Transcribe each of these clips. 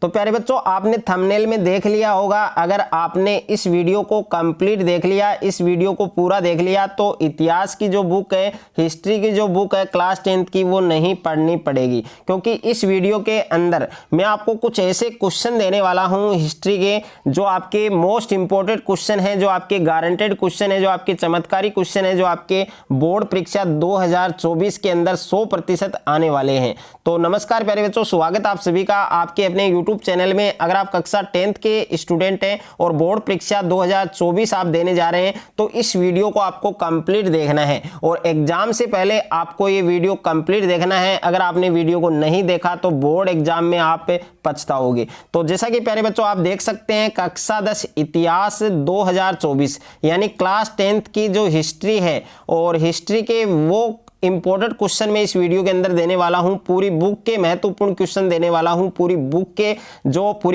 तो प्यारे बच्चों, आपने थंबनेल में देख लिया होगा, अगर आपने इस वीडियो को कंप्लीट देख लिया, इस वीडियो को पूरा देख लिया, तो इतिहास की जो बुक है, हिस्ट्री की जो बुक है क्लास 10th की, वो नहीं पढ़नी पड़ेगी। क्योंकि इस वीडियो के अंदर मैं आपको कुछ ऐसे क्वेश्चन देने वाला हूं हिस्ट्री के, जो आपके मोस्ट इंपॉर्टेंट क्वेश्चन है, जो आपके गारंटेड क्वेश्चन है, जो आपके चमत्कारी क्वेश्चन है, जो आपके बोर्ड परीक्षा 2024 के अंदर 100% आने वाले हैं। तो नमस्कार प्यारे बच्चों, स्वागत आप सभी का आपके अपने यूट्यूब चैनल में। अगर आप कक्षा 10th के स्टूडेंट हैं और बोर्ड परीक्षा 2024 आप देने जा रहे हैं, तो इस वीडियो को आपको कंप्लीट देखना है और एग्जाम से पहले आपको ये वीडियो कंप्लीट देखना है। अगर आपने वीडियो को नहीं देखा तो बोर्ड एग्जाम में आप पछताओगे। तो जैसा कि प्यारे बच्चों आप देख सकते हैं, कक्षा 10 इतिहास 2024 यानी क्लास 10th की जो हिस्ट्री है, और हिस्ट्री के वो इंपॉर्टेंट क्वेश्चन मैं इस वीडियो के अंदर देने वाला हूं। पूरी बुक के महत्वपूर्ण क्वेश्चन देने वाला हूं। पूरी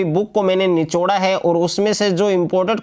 बुक को मैंने निचोड़ा है और उसमें से जो इंपॉर्टेंट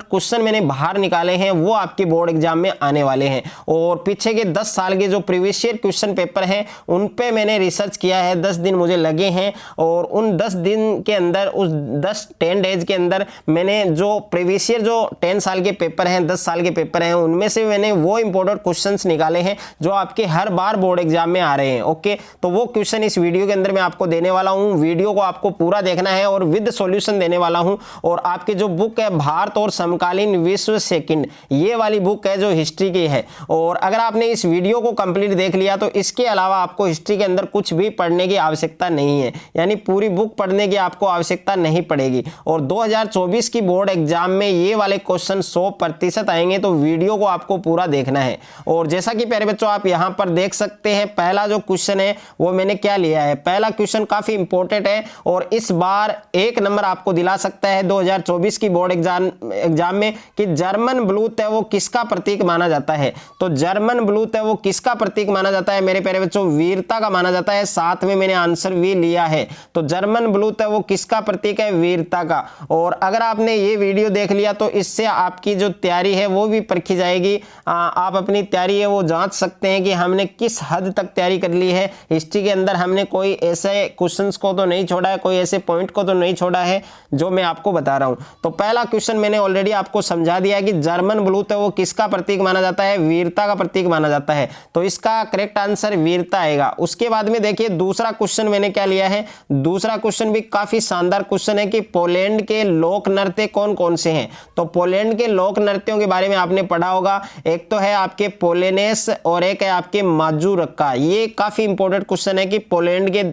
क्वेश्चन मैंने बाहर निकाले हैं, वो आपके बोर्ड एग्जाम में आने वाले हैं। और पीछे के 10 साल के जो प्रीवियस ईयर क्वेश्चन पेपर हैं, उन पे मैंने रिसर्च किया है। 10 दिन मुझे लगे हैं और उन 10 दिन के अंदर, उस 10 डेज के अंदर मैंने जो प्रीवियस ईयर जो 10 साल के पेपर हैं, 10 साल के पेपर हैं, उनमें से मैंने वो इंपॉर्टेंट क्वेश्चंस निकाले हैं जो आपके हर बार बोर्ड एग्जाम में आ रहे हैं। ओके, तो वो क्वेश्चन इस वीडियो के अंदर मैं आपको देने वाला हूँ। वीडियो को आपको पूरा देखना है और विद सॉल्यूशन देने वाला हूँ। और आपकी जो बुक है भारत और समकालीन विश्व सेकंड, ये वाली बुक है जो हिस्ट्री की है। और अगर आपने इस वीडियो को कंप्लीट देख लिया तो इसके अलावा आपको हिस्ट्री के अंदर कुछ भी पढ़ने की आवश्यकता नहीं है, यानी पूरी बुक पढ़ने की आपको आवश्यकता नहीं पड़ेगी। और 2024 की बोर्ड एग्जाम में ये वाले क्वेश्चन 100% आएंगे, तो वीडियो को आपको पूरा देखना है। और जैसा कि प्यारे बच्चों आप यहां पर देख सकते हैं, पहला जो क्वेश्चन है वो मैंने क्या लिया है। पहला क्वेश्चन काफी इंपॉर्टेंट है और इस बार 1 नंबर आपको दिला सकता है 2024 की बोर्ड एग्जाम में, कि जर्मन ब्लूथ है वो किसका प्रतीक माना जाता है। तो जर्मन ब्लूथ है वो किसका प्रतीक माना जाता है मेरे प्यारे बच्चों, वीरता का माना जाता है। साथ में मैंने आंसर भी लिया है। तो जर्मन ब्लूथ है वो किसका प्रतीक है, वीरता का। और अगर आपने ये वीडियो देख लिया तो इससे आपकी जो तैयारी है वो भी परखी जाएगी। आप अपनी तैयारी है वो जांच सकते हैं कि हमने किस हद तक तैयारी कर ली है। हिस्ट्री के अंदर हमने कोई ऐसे क्वेश्चंस को तो नहीं छोड़ा है, कोई ऐसे पॉइंट को तो नहीं छोड़ा है जो मैं आपको बता रहा हूं। तो पहला क्वेश्चन मैंने ऑलरेडी आपको समझा दिया है कि जर्मन ब्लूथ है वो किसका प्रतीक माना जाता है, वीरता का प्रतीक माना जाता है। तो इसका करेक्ट आंसर वीरता आएगा। उसके बाद में देखिए दूसरा क्वेश्चन मैंने क्या लिया है। दूसरा क्वेश्चन भी काफी शानदार क्वेश्चन है कि पोलैंड के लोक नृत्य कौन कौन से हैं। तो पोलैंड के लोक नृत्यों के बारे में आपने पढ़ा होगा। एक तो है आपके पोलेनेस और एक है आपके माजूरका। ये काफी इंपॉर्टेंट क्वेश्चन है कि पोलैंड के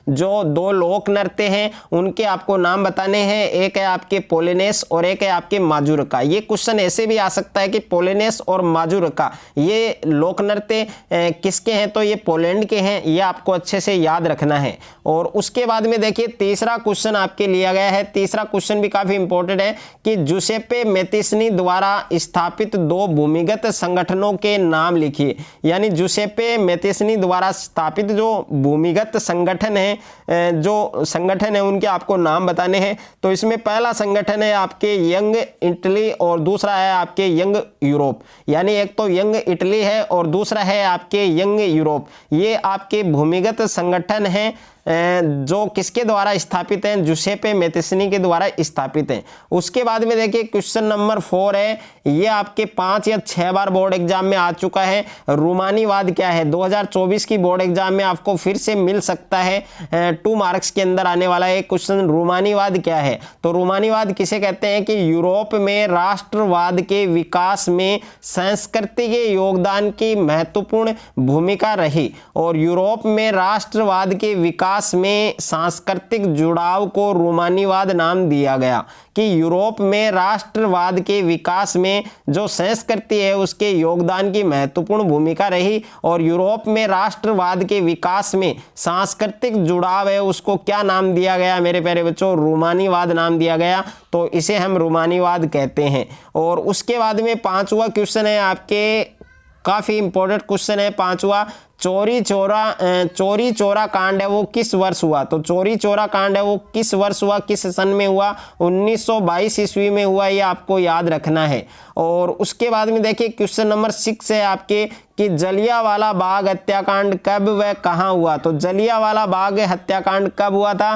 जो 2 लोक नृत्य हैं उनके आपको नाम बताने हैं। एक है आपके पोलेनेस और एक है आपके माजूरका। ये क्वेश्चन ऐसे भी आ सकता है कि पोलेनेस और माजूरका ये लोक नृत्य किसके हैं, तो ये पोलैंड के हैं। ये आपको अच्छे से याद रखना है। और उसके बाद में देखिए तीसरा क्वेश्चन आपके लिया गया है। तीसरा क्वेश्चन भी काफी इंपॉर्टेंट है कि जुसेप्पे मेतिसनी द्वारा स्थापित 2 भूमिगत संगठनों के नाम लिखिए। यानी जुसेप्पे मेतिसनी द्वारा स्थापित जो भूमिगत संगठन है, जो संगठन है उनके आपको नाम बताने हैं। तो इसमें पहला संगठन है आपके यंग इटली और दूसरा है आपके यंग यूरोप। यानी एक तो यंग इटली है और दूसरा है आपके यंग यूरोप। ये आपके भूमिगत संगठन हैं जो किसके द्वारा स्थापित हैं, जुसेप्पे मेतिसनी के द्वारा स्थापित हैं। उसके बाद में देखिए क्वेश्चन नंबर 4 है। ये आपके 5 या 6 बार बोर्ड एग्जाम में आ चुका है। रूमानीवाद क्या है, 2024 की बोर्ड एग्जाम में आपको फिर से मिल सकता है। 2 मार्क्स के अंदर आने वाला है क्वेश्चन, रूमानीवाद क्या है। तो रूमानीवाद किसे कहते हैं कि यूरोप में राष्ट्रवाद के विकास में संस्कृति के योगदान की महत्वपूर्ण भूमिका रही। और यूरोप में राष्ट्रवाद के विकास में सांस्कृतिक जुड़ाव को रूमानीवाद नाम दिया गया। कि यूरोप में राष्ट्रवाद के विकास में जो संस्कृति है उसके योगदान की महत्वपूर्ण भूमिका रही। और यूरोप में राष्ट्रवाद के विकास में सांस्कृतिक जुड़ाव है उसको क्या नाम दिया गया मेरे प्यारे बच्चों, रूमानीवाद नाम दिया गया। तो इसे हम रूमानीवाद कहते हैं। और उसके बाद में 5वां क्वेश्चन है आपके, काफी इंपॉर्टेंट क्वेश्चन है 5वां, चोरी चोरा कांड है वो किस वर्ष हुआ? तो चोरी चोरा कांड है वो किस वर्ष हुआ, किस सन में हुआ? 1922 ईस्वी में हुआ, ये आपको याद रखना है। और उसके बाद में देखिए क्वेश्चन नंबर 6 है आपके कि जलियांवाला बाग हत्याकांड कब व कहां हुआ? तो जलियांवाला बाग हत्याकांड कब हुआ था?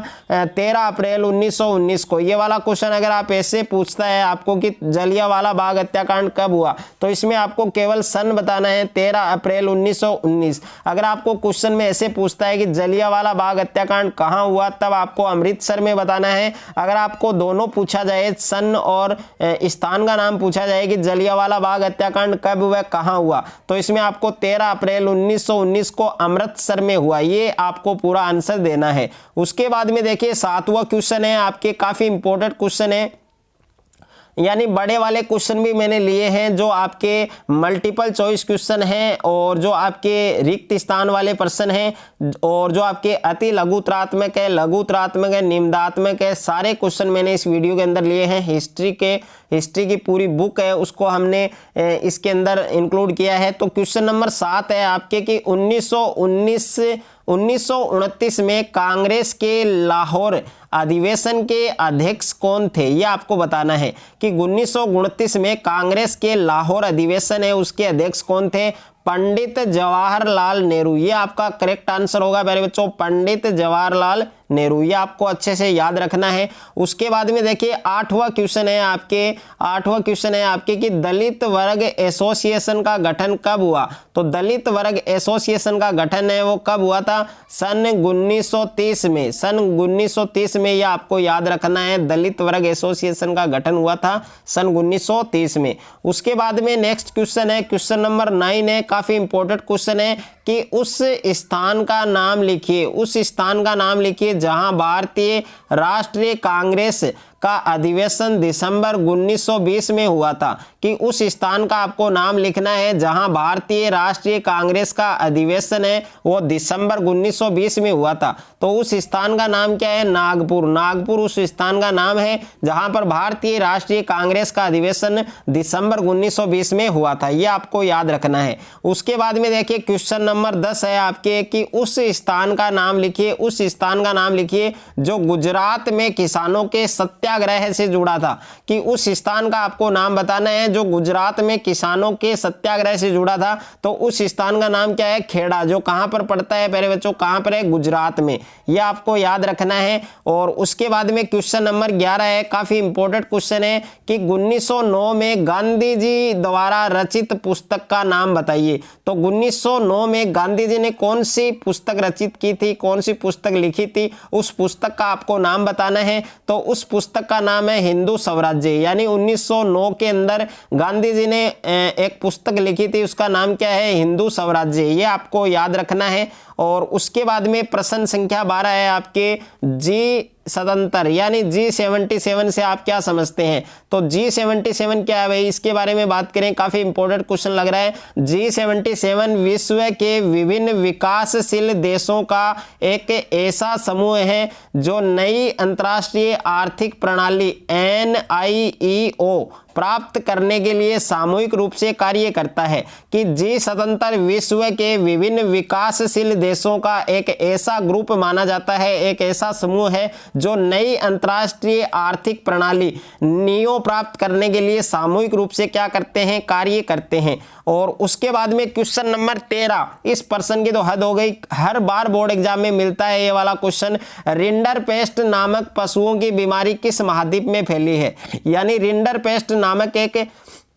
13 अप्रैल 1919 को। ये वाला क्वेश्चन अगर आप ऐसे पूछता है आपको कि जलियांवाला बाग हत्याकांड कब हुआ, तो इसमें आपको केवल सन बताना है, 13 अप्रैल 1919। अगर आपको क्वेश्चन में ऐसे पूछता है कि जलियांवाला बाग हत्याकांड कहां हुआ, तब आपको अमृतसर में बताना है। अगर आपको दोनों पूछा जाए, सन और स्थान का नाम पूछा जाए कि जलियांवाला बाग हत्याकांड कब व कहां हुआ, तो इसमें आपको 13 अप्रैल 1919 को अमृतसर में हुआ। ये आपको पूरा आंसर देना है। उसके बाद में देखिए 7वां क्वेश्चन है आपके, काफी इंपॉर्टेंट क्वेश्चन है, यानी बड़े वाले क्वेश्चन भी मैंने लिए हैं जो आपके मल्टीपल चॉइस क्वेश्चन हैं और जो आपके रिक्त स्थान वाले प्रश्न हैं और जो आपके अति लघुत्रात्मक है, लघुत्रात्मक है, निम्नात्मक है, सारे क्वेश्चन मैंने इस वीडियो के अंदर लिए हैं। हिस्ट्री की पूरी बुक है, उसको हमने इसके अंदर इंक्लूड किया है। तो क्वेश्चन नंबर 7 है आपके कि 1929 में कांग्रेस के लाहौर अधिवेशन के अध्यक्ष कौन थे? ये आपको बताना है कि 1929 में कांग्रेस के लाहौर अधिवेशन है उसके अध्यक्ष कौन थे? पंडित जवाहरलाल नेहरू। ये आपका करेक्ट आंसर होगा मेरे बच्चों, पंडित जवाहरलाल नेहरू। ये आपको अच्छे से याद रखना है। उसके बाद में देखिए 8वां क्वेश्चन है आपके कि दलित वर्ग एसोसिएशन का गठन कब हुआ? तो दलित वर्ग एसोसिएशन का गठन है वो कब हुआ था? सन 1930 में। सन 1930 में ये आपको याद रखना है, दलित वर्ग एसोसिएशन का गठन हुआ था सन 1930 में। उसके बाद में नेक्स्ट क्वेश्चन है, क्वेश्चन नंबर 9 है, काफी इंपॉर्टेंट क्वेश्चन है कि उस स्थान का नाम लिखिए जहां भारतीय राष्ट्रीय कांग्रेस का अधिवेशन दिसंबर 1920 में हुआ था। कि उस स्थान का आपको नाम लिखना है जहां भारतीय राष्ट्रीय कांग्रेस का अधिवेशन है वो दिसंबर 1920 में हुआ था। तो उस स्थान का नाम क्या है? नागपुर उस स्थान का नाम है जहां पर भारतीय राष्ट्रीय कांग्रेस का अधिवेशन दिसंबर 1920 में हुआ था। यह आपको याद रखना है। उसके बाद में देखिए क्वेश्चन नंबर 10 है आपके कि उस स्थान का नाम लिखिए जो गुजरात में किसानों के सत्याग्रह से जुड़ा था। कि उस स्थान का आपको नाम बताना है जो गुजरात में किसानों के सत्याग्रह से जुड़ा था। तो उस स्थान का नाम क्या है? खेड़ा, जो कहां पर पड़ता है प्यारे बच्चों? कहां पर है? गुजरात में। यह आपको याद रखना है। और उसके बाद में क्वेश्चन नंबर 11 है, काफी इंपॉर्टेंट क्वेश्चन है कि 1909 में गांधी जी द्वारा रचित पुस्तक का नाम बताइए। तो 1909 में गांधी जी ने कौन सी पुस्तक रचित की थी, कौन सी पुस्तक लिखी थी, उस पुस्तक का आपको नाम बताना है। तो उस पुस्तक का नाम है हिंदू स्वराज्य। यानी 1909 के अंदर गांधी जी ने एक पुस्तक लिखी थी, उसका नाम क्या है? हिंदू स्वराज्य। ये आपको याद रखना है। और उसके बाद में प्रश्न संख्या 12 है आपके G77 यानी G77 से आप क्या समझते हैं? तो G77 क्या है भाई, इसके बारे में बात करें, काफी इंपॉर्टेंट क्वेश्चन लग रहा है। G77 विश्व के विभिन्न विकासशील देशों का एक ऐसा समूह है जो नई अंतर्राष्ट्रीय आर्थिक प्रणाली NIEO प्राप्त करने के लिए सामूहिक रूप से कार्य करता है। कि G77 विश्व के विभिन्न विकासशील देशों का एक ऐसा ग्रुप माना जाता है, एक ऐसा समूह है जो नई अंतर्राष्ट्रीय आर्थिक प्रणाली NIEO प्राप्त करने के लिए सामूहिक रूप से क्या करते हैं? कार्य करते हैं। और उसके बाद में क्वेश्चन नंबर 13, इस प्रश्न की तो हद हो गई, हर बार बोर्ड एग्जाम में मिलता है ये वाला क्वेश्चन। रिंडरपेस्ट नामक पशुओं की बीमारी किस महाद्वीप में फैली है? यानी रिंडरपेस्ट नामक एक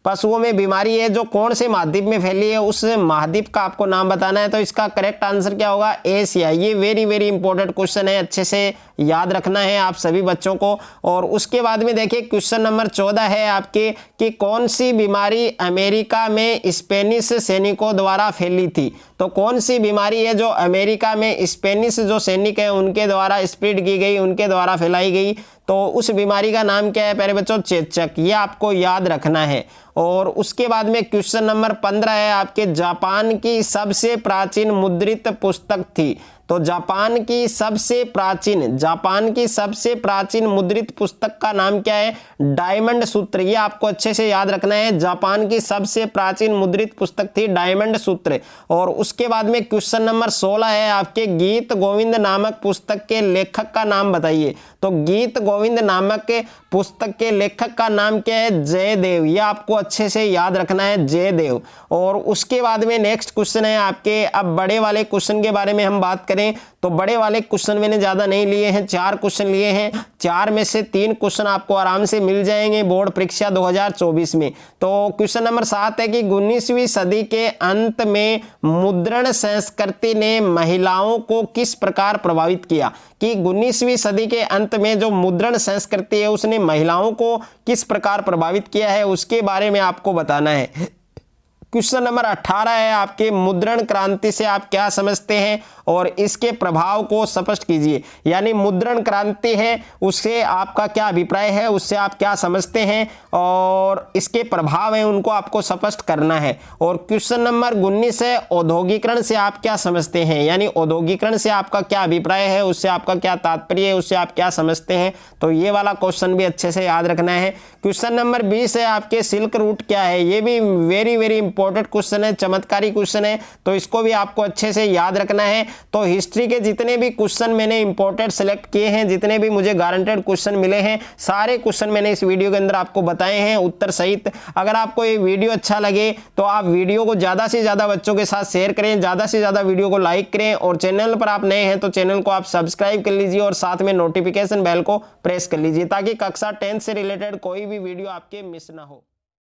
पशुओं में बीमारी है जो कौन से महाद्वीप में फैली है, उस महाद्वीप का आपको नाम बताना है। तो इसका करेक्ट आंसर क्या होगा? एशिया। ये वेरी इंपॉर्टेंट क्वेश्चन है, अच्छे से याद रखना है आप सभी बच्चों को। और उसके बाद में देखिए क्वेश्चन नंबर 14 है आपके कि कौन सी बीमारी अमेरिका में स्पेनिश सैनिकों द्वारा फैली थी? तो कौन सी बीमारी है जो अमेरिका में स्पेनिश जो सैनिक है उनके द्वारा स्प्रेड की गई, उनके द्वारा फैलाई गई? तो उस बीमारी का नाम क्या है प्यारे बच्चों? चेचक। ये आपको याद रखना है। और उसके बाद में क्वेश्चन नंबर 15 है आपके जापान की सबसे प्राचीन मुद्रित पुस्तक थी। तो जापान की सबसे प्राचीन मुद्रित पुस्तक का नाम क्या है? डायमंड सूत्र। ये आपको अच्छे से याद रखना है। जापान की सबसे प्राचीन मुद्रित पुस्तक थी डायमंड सूत्र। और उसके बाद में क्वेश्चन नंबर 16 है आपके, गीत गोविंद नामक पुस्तक के लेखक का नाम बताइए। तो गीत गोविंद नामक के पुस्तक के लेखक का नाम क्या है? जयदेव। ये आपको अच्छे से याद रखना है, जयदेव। और उसके बाद में नेक्स्ट क्वेश्चन है आपके, अब बड़े वाले क्वेश्चन के बारे में हम बात करें तो बड़े वाले क्वेश्चन मैंने ज्यादा नहीं लिए हैं, 4 क्वेश्चन लिए हैं। 4 में से 3 क्वेश्चन आपको आराम से मिल जाएंगे बोर्ड परीक्षा 2024 में। तो क्वेश्चन नंबर 7 है कि 19वीं सदी के अंत में मुद्रण संस्कृति ने महिलाओं को किस प्रकार प्रभावित किया? कि 19वीं सदी के अंत में जो मुद्रण संस्कृति है उसने महिलाओं को किस प्रकार प्रभावित किया है, उसके बारे में आपको बताना है। क्वेश्चन नंबर 18 है आपके, मुद्रण क्रांति से आप क्या समझते हैं और इसके प्रभाव को स्पष्ट कीजिए। यानी मुद्रण क्रांति है उससे आपका क्या अभिप्राय है, उससे आप क्या समझते हैं और इसके प्रभाव है उनको आपको स्पष्ट करना है। और क्वेश्चन नंबर 19 है, औद्योगिकरण से आप क्या समझते हैं। यानी औद्योगिकरण से आपका क्या अभिप्राय है, उससे आपका क्या तात्पर्य है, उससे आप क्या समझते हैं। तो ये वाला क्वेश्चन भी अच्छे से याद रखना है। क्वेश्चन नंबर 20 है आपके, सिल्क रूट क्या है। ये भी वेरी वेरी इंपॉर्टेंट क्वेश्चन है, चमत्कारी क्वेश्चन है, तो इसको भी आपको अच्छे से याद रखना है। तो हिस्ट्री के जितने भी क्वेश्चन मैंने इंपॉर्टेंट सेलेक्ट किए हैं, जितने भी मुझे गारंटेड क्वेश्चन मिले हैं, सारे क्वेश्चन मैंने इस वीडियो के अंदर आपको बताए हैं उत्तर सहित। अगर आपको ये वीडियो अच्छा लगे तो आप वीडियो को ज्यादा से ज्यादा बच्चों के साथ शेयर करें, ज्यादा से ज्यादा वीडियो को लाइक करें और चैनल पर आप नए हैं तो चैनल को आप सब्सक्राइब कर लीजिए और साथ में नोटिफिकेशन बेल को प्रेस कर लीजिए ताकि कक्षा 10 से रिलेटेड कोई भी वीडियो आपके मिस ना हो।